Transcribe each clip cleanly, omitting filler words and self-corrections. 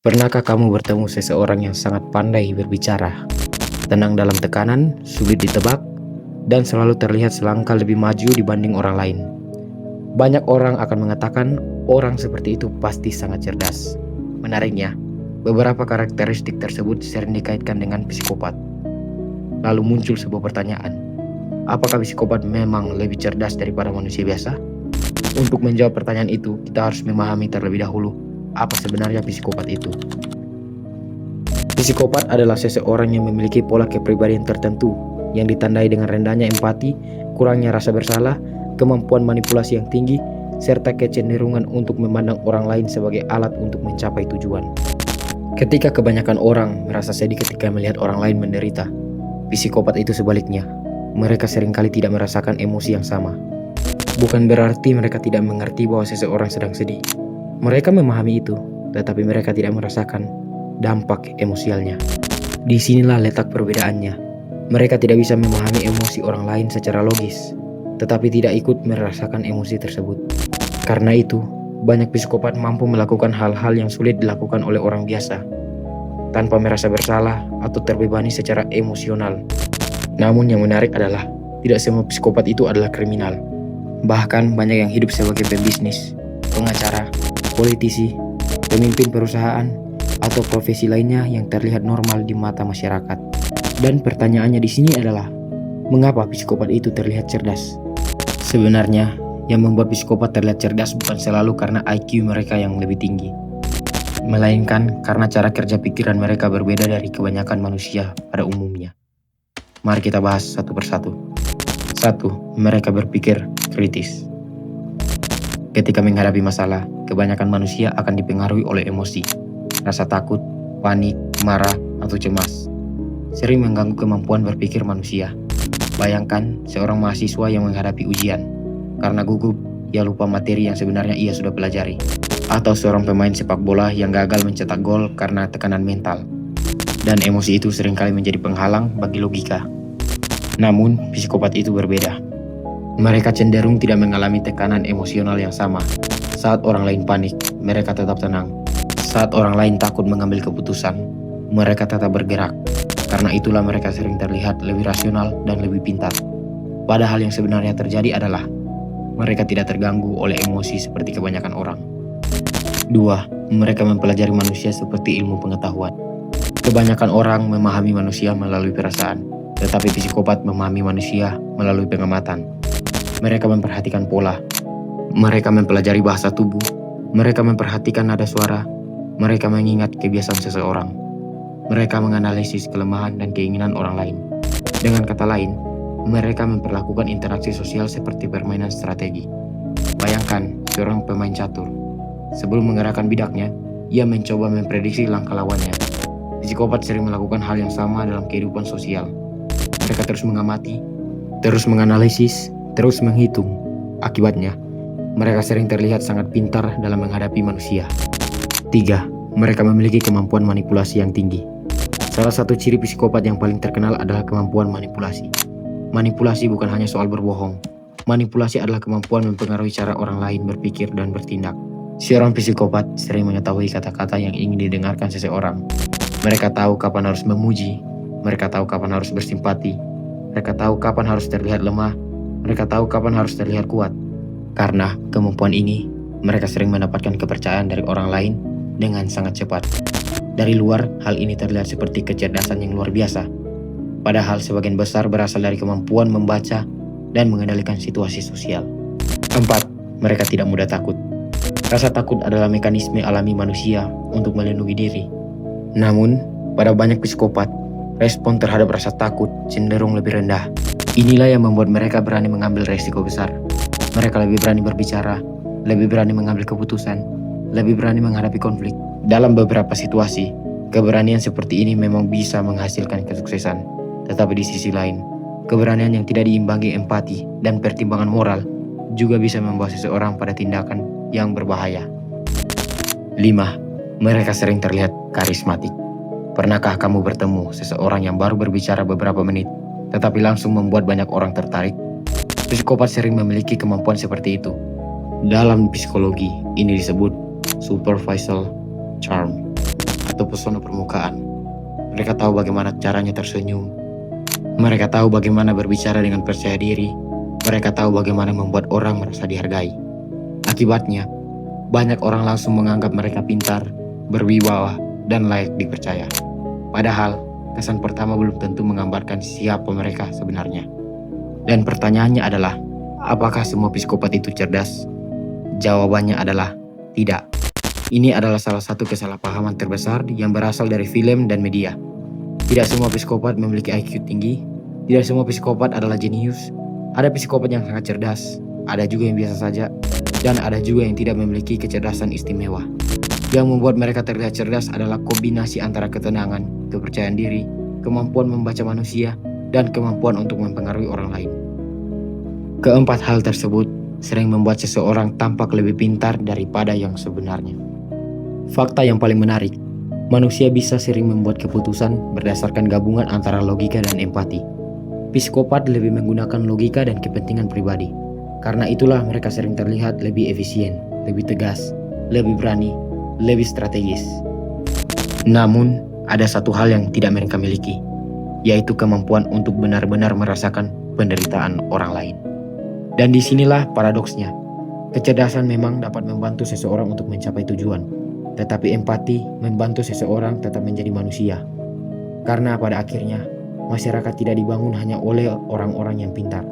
Pernahkah kamu bertemu seseorang yang sangat pandai berbicara, tenang dalam tekanan, sulit ditebak, dan selalu terlihat selangkah lebih maju dibanding orang lain? Banyak orang akan mengatakan orang seperti itu pasti sangat cerdas. Menariknya, beberapa karakteristik tersebut sering dikaitkan dengan psikopat. Lalu muncul sebuah pertanyaan, apakah psikopat memang lebih cerdas daripada manusia biasa? Untuk menjawab pertanyaan itu, kita harus memahami terlebih dahulu apa sebenarnya psikopat itu. Psikopat adalah seseorang yang memiliki pola kepribadian tertentu yang ditandai dengan rendahnya empati, kurangnya rasa bersalah, kemampuan manipulasi yang tinggi, serta kecenderungan untuk memandang orang lain sebagai alat untuk mencapai tujuan. Ketika kebanyakan orang merasa sedih ketika melihat orang lain menderita, psikopat itu sebaliknya. Mereka seringkali tidak merasakan emosi yang sama. Bukan berarti mereka tidak mengerti bahwa seseorang sedang sedih. Mereka memahami itu, tetapi mereka tidak merasakan dampak emosialnya. Disinilah letak perbedaannya. Mereka tidak bisa memahami emosi orang lain secara logis, tetapi tidak ikut merasakan emosi tersebut. Karena itu, banyak psikopat mampu melakukan hal-hal yang sulit dilakukan oleh orang biasa, tanpa merasa bersalah atau terbebani secara emosional. Namun yang menarik adalah, tidak semua psikopat itu adalah kriminal. Bahkan banyak yang hidup sebagai pebisnis, pengacara, politisi, pemimpin perusahaan, atau profesi lainnya yang terlihat normal di mata masyarakat. Dan pertanyaannya di sini adalah, mengapa psikopat itu terlihat cerdas? Sebenarnya, yang membuat psikopat terlihat cerdas bukan selalu karena IQ mereka yang lebih tinggi, melainkan karena cara kerja pikiran mereka berbeda dari kebanyakan manusia pada umumnya. Mari kita bahas satu persatu. 1. Mereka berpikir kritis. Ketika menghadapi masalah, kebanyakan manusia akan dipengaruhi oleh emosi, rasa takut, panik, marah, atau cemas. Sering mengganggu kemampuan berpikir manusia. Bayangkan seorang mahasiswa yang menghadapi ujian. Karena gugup, ia lupa materi yang sebenarnya ia sudah pelajari. Atau seorang pemain sepak bola yang gagal mencetak gol karena tekanan mental. Dan emosi itu seringkali menjadi penghalang bagi logika. Namun, psikopat itu berbeda. Mereka cenderung tidak mengalami tekanan emosional yang sama. Saat orang lain panik, mereka tetap tenang. Saat orang lain takut mengambil keputusan, mereka tetap bergerak. Karena itulah mereka sering terlihat lebih rasional dan lebih pintar. Padahal yang sebenarnya terjadi adalah, mereka tidak terganggu oleh emosi seperti kebanyakan orang. 2. Mereka mempelajari manusia seperti ilmu pengetahuan. Kebanyakan orang memahami manusia melalui perasaan, tetapi psikopat memahami manusia melalui pengamatan. Mereka memperhatikan pola. Mereka mempelajari bahasa tubuh. Mereka memperhatikan nada suara. Mereka mengingat kebiasaan seseorang. Mereka menganalisis kelemahan dan keinginan orang lain. Dengan kata lain, mereka memperlakukan interaksi sosial seperti permainan strategi. Bayangkan seorang pemain catur. Sebelum menggerakkan bidaknya, ia mencoba memprediksi langkah lawannya. Psikopat sering melakukan hal yang sama dalam kehidupan sosial. Mereka terus mengamati, terus menganalisis, terus menghitung. Akibatnya, mereka sering terlihat sangat pintar dalam menghadapi manusia. 3. Mereka memiliki kemampuan manipulasi yang tinggi. Salah satu ciri psikopat yang paling terkenal adalah kemampuan manipulasi. Manipulasi bukan hanya soal berbohong. Manipulasi adalah kemampuan mempengaruhi cara orang lain berpikir dan bertindak. Seorang psikopat sering mengetahui kata-kata yang ingin didengarkan seseorang. Mereka tahu kapan harus memuji, mereka tahu kapan harus bersimpati, mereka tahu kapan harus terlihat lemah, mereka tahu kapan harus terlihat kuat. Karena kemampuan ini, mereka sering mendapatkan kepercayaan dari orang lain dengan sangat cepat. Dari luar, hal ini terlihat seperti kecerdasan yang luar biasa. Padahal sebagian besar berasal dari kemampuan membaca dan mengendalikan situasi sosial. 4. Mereka tidak mudah takut. Rasa takut adalah mekanisme alami manusia untuk melindungi diri. Namun, pada banyak psikopat, respon terhadap rasa takut cenderung lebih rendah. Inilah yang membuat mereka berani mengambil resiko besar. Mereka lebih berani berbicara, lebih berani mengambil keputusan, lebih berani menghadapi konflik. Dalam beberapa situasi, keberanian seperti ini memang bisa menghasilkan kesuksesan. Tetapi di sisi lain, keberanian yang tidak diimbangi empati dan pertimbangan moral juga bisa membawa seseorang pada tindakan yang berbahaya. 5. Mereka sering terlihat karismatik. Pernahkah kamu bertemu seseorang yang baru berbicara beberapa menit, tetapi langsung membuat banyak orang tertarik? Psikopat sering memiliki kemampuan seperti itu. Dalam psikologi, ini disebut superficial charm. atau pesona permukaan. Mereka tahu bagaimana caranya tersenyum. Mereka tahu bagaimana berbicara dengan percaya diri. Mereka tahu bagaimana membuat orang merasa dihargai. Akibatnya, banyak orang langsung menganggap mereka pintar, berwibawa, dan layak dipercaya. Padahal, kesan pertama belum tentu menggambarkan siapa mereka sebenarnya. Dan pertanyaannya adalah, apakah semua psikopat itu cerdas? Jawabannya adalah tidak. Ini adalah salah satu kesalahpahaman terbesar yang berasal dari film dan media. Tidak semua psikopat memiliki IQ tinggi. Tidak semua psikopat adalah jenius. Ada psikopat yang sangat cerdas, ada juga yang biasa saja, dan ada juga yang tidak memiliki kecerdasan istimewa. Yang membuat mereka terlihat cerdas adalah kombinasi antara ketenangan, kepercayaan diri, kemampuan membaca manusia, dan kemampuan untuk mempengaruhi orang lain. Keempat hal tersebut sering membuat seseorang tampak lebih pintar daripada yang sebenarnya. Fakta yang paling menarik, manusia bisa sering membuat keputusan berdasarkan gabungan antara logika dan empati. Psikopat lebih menggunakan logika dan kepentingan pribadi. Karena itulah mereka sering terlihat lebih efisien, lebih tegas, lebih berani, lebih strategis. Namun, ada satu hal yang tidak mereka miliki, yaitu kemampuan untuk benar-benar merasakan penderitaan orang lain. Dan disinilah paradoksnya. Kecerdasan memang dapat membantu seseorang untuk mencapai tujuan, tetapi empati membantu seseorang tetap menjadi manusia. Karena pada akhirnya, masyarakat tidak dibangun hanya oleh orang-orang yang pintar.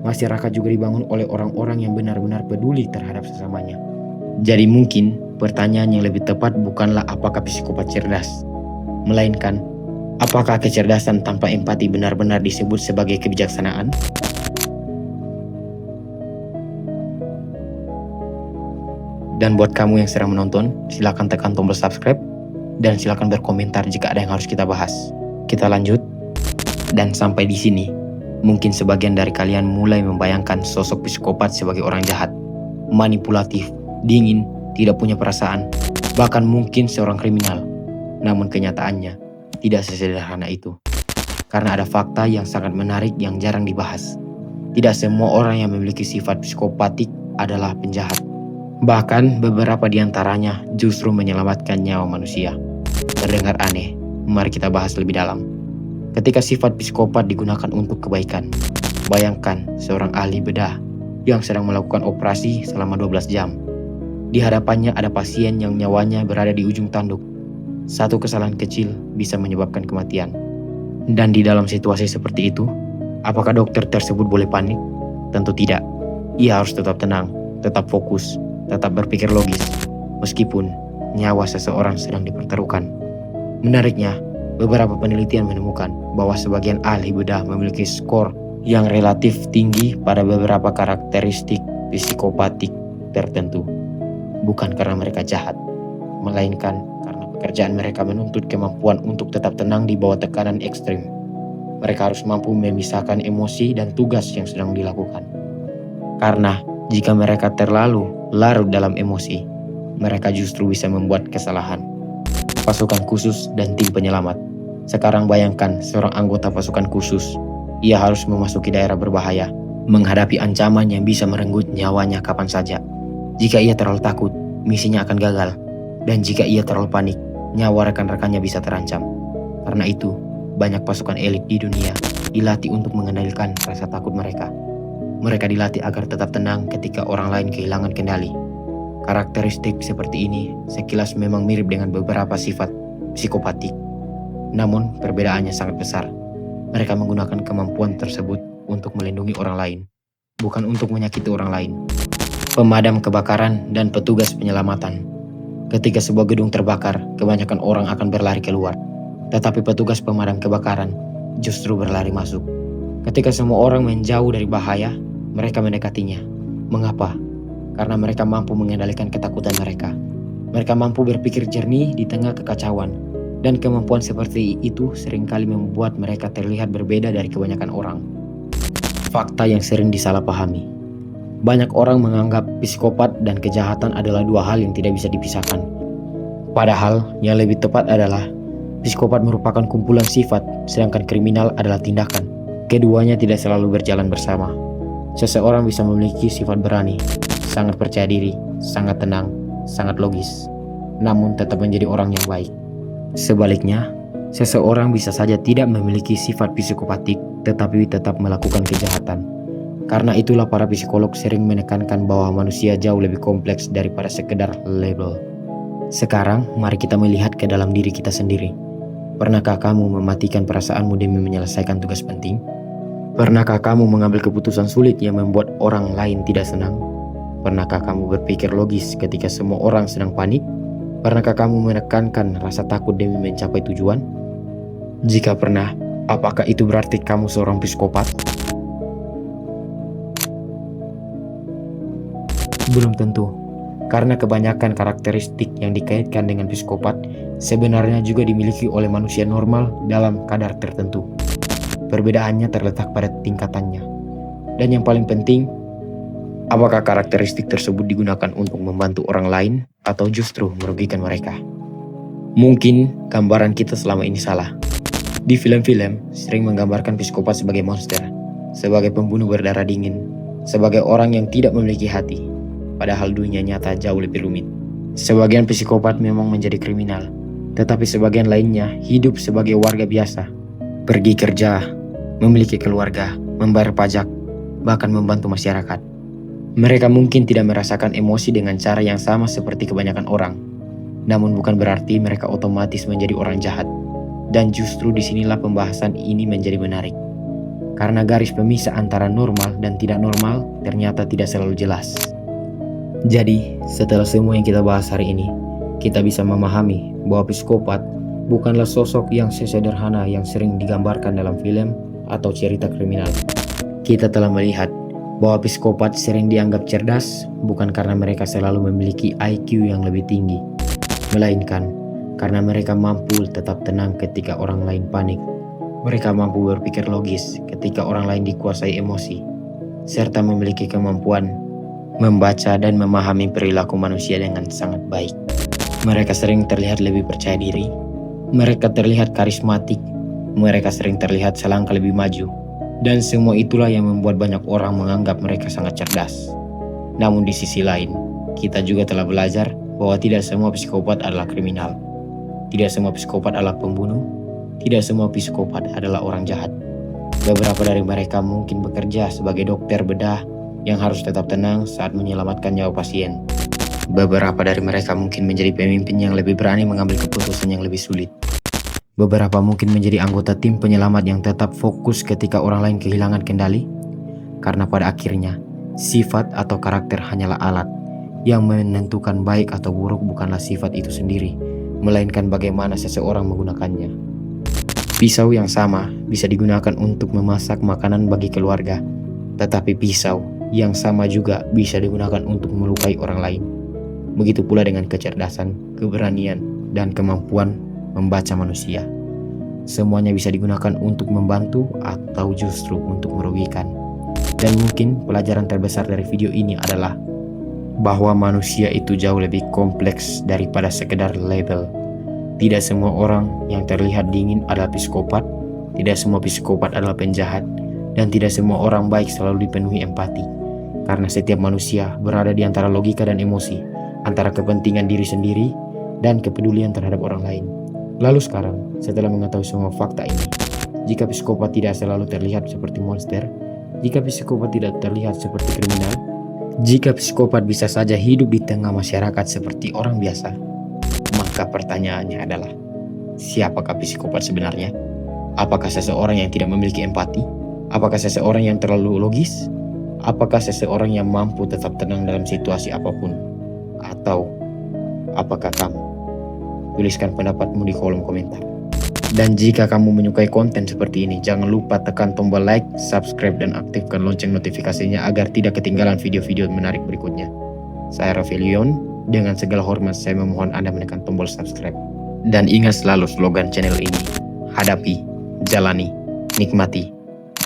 Masyarakat juga dibangun oleh orang-orang yang benar-benar peduli terhadap sesamanya. Jadi mungkin pertanyaan yang lebih tepat bukanlah apakah psikopat cerdas, melainkan apakah kecerdasan tanpa empati benar-benar disebut sebagai kebijaksanaan? Dan buat kamu yang sedang menonton, silakan tekan tombol subscribe dan silakan berkomentar jika ada yang harus kita bahas. Kita lanjut. Dan sampai di sini, mungkin sebagian dari kalian mulai membayangkan sosok psikopat sebagai orang jahat, manipulatif, dingin, tidak punya perasaan, bahkan mungkin seorang kriminal. Namun kenyataannya tidak sesederhana itu. Karena ada fakta yang sangat menarik yang jarang dibahas. Tidak semua orang yang memiliki sifat psikopatik adalah penjahat. Bahkan beberapa di antaranya justru menyelamatkan nyawa manusia. Terdengar aneh, mari kita bahas lebih dalam. Ketika sifat psikopat digunakan untuk kebaikan, bayangkan seorang ahli bedah yang sedang melakukan operasi selama 12 jam. Di hadapannya ada pasien yang nyawanya berada di ujung tanduk. Satu kesalahan kecil bisa menyebabkan kematian. Dan di dalam situasi seperti itu, apakah dokter tersebut boleh panik? Tentu tidak. Ia harus tetap tenang, tetap fokus, tetap berpikir logis, meskipun nyawa seseorang sedang dipertaruhkan. Menariknya, beberapa penelitian menemukan bahwa sebagian ahli bedah memiliki skor yang relatif tinggi pada beberapa karakteristik psikopatik tertentu. Bukan karena mereka jahat, melainkan karena pekerjaan mereka menuntut kemampuan untuk tetap tenang di bawah tekanan ekstrim. Mereka harus mampu memisahkan emosi dan tugas yang sedang dilakukan. Karena jika mereka terlalu larut dalam emosi, mereka justru bisa membuat kesalahan. Pasukan khusus dan tim penyelamat. Sekarang bayangkan seorang anggota pasukan khusus. Ia harus memasuki daerah berbahaya, menghadapi ancaman yang bisa merenggut nyawanya kapan saja. Jika ia terlalu takut, misinya akan gagal. Dan jika ia terlalu panik, nyawa rekan-rekannya bisa terancam. Karena itu, banyak pasukan elit di dunia dilatih untuk mengendalikan rasa takut mereka. Mereka dilatih agar tetap tenang ketika orang lain kehilangan kendali. Karakteristik seperti ini sekilas memang mirip dengan beberapa sifat psikopatik. Namun perbedaannya sangat besar. Mereka menggunakan kemampuan tersebut untuk melindungi orang lain, bukan untuk menyakiti orang lain. Pemadam kebakaran dan petugas penyelamatan. Ketika sebuah gedung terbakar, kebanyakan orang akan berlari keluar. Tetapi petugas pemadam kebakaran justru berlari masuk. Ketika semua orang menjauh dari bahaya, mereka mendekatinya. Mengapa? Karena mereka mampu mengendalikan ketakutan mereka. Mereka mampu berpikir jernih di tengah kekacauan. Dan kemampuan seperti itu seringkali membuat mereka terlihat berbeda dari kebanyakan orang. Fakta yang sering disalahpahami. Banyak orang menganggap psikopat dan kejahatan adalah dua hal yang tidak bisa dipisahkan. Padahal yang lebih tepat adalah psikopat merupakan kumpulan sifat, sedangkan kriminal adalah tindakan. Keduanya tidak selalu berjalan bersama. Seseorang bisa memiliki sifat berani, sangat percaya diri, sangat tenang, sangat logis, namun tetap menjadi orang yang baik. Sebaliknya, seseorang bisa saja tidak memiliki sifat psikopatik tetapi tetap melakukan kejahatan. Karena itulah para psikolog sering menekankan bahwa manusia jauh lebih kompleks daripada sekedar label. Sekarang, mari kita melihat ke dalam diri kita sendiri. Pernahkah kamu mematikan perasaanmu demi menyelesaikan tugas penting? Pernahkah kamu mengambil keputusan sulit yang membuat orang lain tidak senang? Pernahkah kamu berpikir logis ketika semua orang sedang panik? Pernahkah kamu menekankan rasa takut demi mencapai tujuan? Jika pernah, apakah itu berarti kamu seorang psikopat? Belum tentu, karena kebanyakan karakteristik yang dikaitkan dengan psikopat sebenarnya juga dimiliki oleh manusia normal dalam kadar tertentu. Perbedaannya terletak pada tingkatannya. Dan yang paling penting, apakah karakteristik tersebut digunakan untuk membantu orang lain atau justru merugikan mereka? Mungkin gambaran kita selama ini salah. Di film-film sering menggambarkan psikopat sebagai monster, sebagai pembunuh berdarah dingin, sebagai orang yang tidak memiliki hati. Padahal dunia nyata jauh lebih rumit. Sebagian psikopat memang menjadi kriminal, tetapi sebagian lainnya hidup sebagai warga biasa. Pergi kerja, memiliki keluarga, membayar pajak, bahkan membantu masyarakat. Mereka mungkin tidak merasakan emosi dengan cara yang sama seperti kebanyakan orang. Namun bukan berarti mereka otomatis menjadi orang jahat. Dan justru disinilah pembahasan ini menjadi menarik. Karena garis pemisah antara normal dan tidak normal ternyata tidak selalu jelas. Jadi, setelah semua yang kita bahas hari ini, kita bisa memahami bahwa psikopat bukanlah sosok yang sesederhana yang sering digambarkan dalam film atau cerita kriminal. Kita telah melihat bahwa psikopat sering dianggap cerdas bukan karena mereka selalu memiliki IQ yang lebih tinggi, melainkan karena mereka mampu tetap tenang ketika orang lain panik. Mereka mampu berpikir logis ketika orang lain dikuasai emosi, serta memiliki kemampuan membaca dan memahami perilaku manusia dengan sangat baik. Mereka sering terlihat lebih percaya diri, mereka terlihat karismatik, mereka sering terlihat selangkah lebih maju, dan semua itulah yang membuat banyak orang menganggap mereka sangat cerdas. Namun di sisi lain, kita juga telah belajar bahwa tidak semua psikopat adalah kriminal. Tidak semua psikopat adalah pembunuh, tidak semua psikopat adalah orang jahat. Beberapa dari mereka mungkin bekerja sebagai dokter bedah yang harus tetap tenang saat menyelamatkan nyawa pasien. Beberapa dari mereka mungkin menjadi pemimpin yang lebih berani mengambil keputusan yang lebih sulit. Beberapa mungkin menjadi anggota tim penyelamat yang tetap fokus ketika orang lain kehilangan kendali. Karena pada akhirnya, sifat atau karakter hanyalah alat. Yang menentukan baik atau buruk bukanlah sifat itu sendiri, melainkan bagaimana seseorang menggunakannya. Pisau yang sama bisa digunakan untuk memasak makanan bagi keluarga, tetapi pisau yang sama juga bisa digunakan untuk melukai orang lain. Begitu pula dengan kecerdasan, keberanian, dan kemampuan membaca manusia. Semuanya bisa digunakan untuk membantu atau justru untuk merugikan. Dan mungkin pelajaran terbesar dari video ini adalah bahwa manusia itu jauh lebih kompleks daripada sekedar label. Tidak semua orang yang terlihat dingin adalah psikopat, tidak semua psikopat adalah penjahat, dan tidak semua orang baik selalu dipenuhi empati. Karena setiap manusia berada di antara logika dan emosi, antara kepentingan diri sendiri dan kepedulian terhadap orang lain. Lalu sekarang, setelah mengetahui semua fakta ini, jika psikopat tidak selalu terlihat seperti monster, jika psikopat tidak terlihat seperti kriminal, jika psikopat bisa saja hidup di tengah masyarakat seperti orang biasa, maka pertanyaannya adalah, siapakah psikopat sebenarnya? Apakah seseorang yang tidak memiliki empati? Apakah seseorang yang terlalu logis? Apakah seseorang yang mampu tetap tenang dalam situasi apapun? Atau apakah kamu? Tuliskan pendapatmu di kolom komentar. Dan jika kamu menyukai konten seperti ini, jangan lupa tekan tombol like, subscribe, dan aktifkan lonceng notifikasinya agar tidak ketinggalan video-video menarik berikutnya. Saya Raffelion, dengan segala hormat saya memohon Anda menekan tombol subscribe. Dan ingat selalu slogan channel ini, hadapi, jalani, nikmati,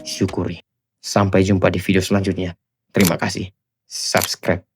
syukuri. Sampai jumpa di video selanjutnya. Terima kasih. Subscribe.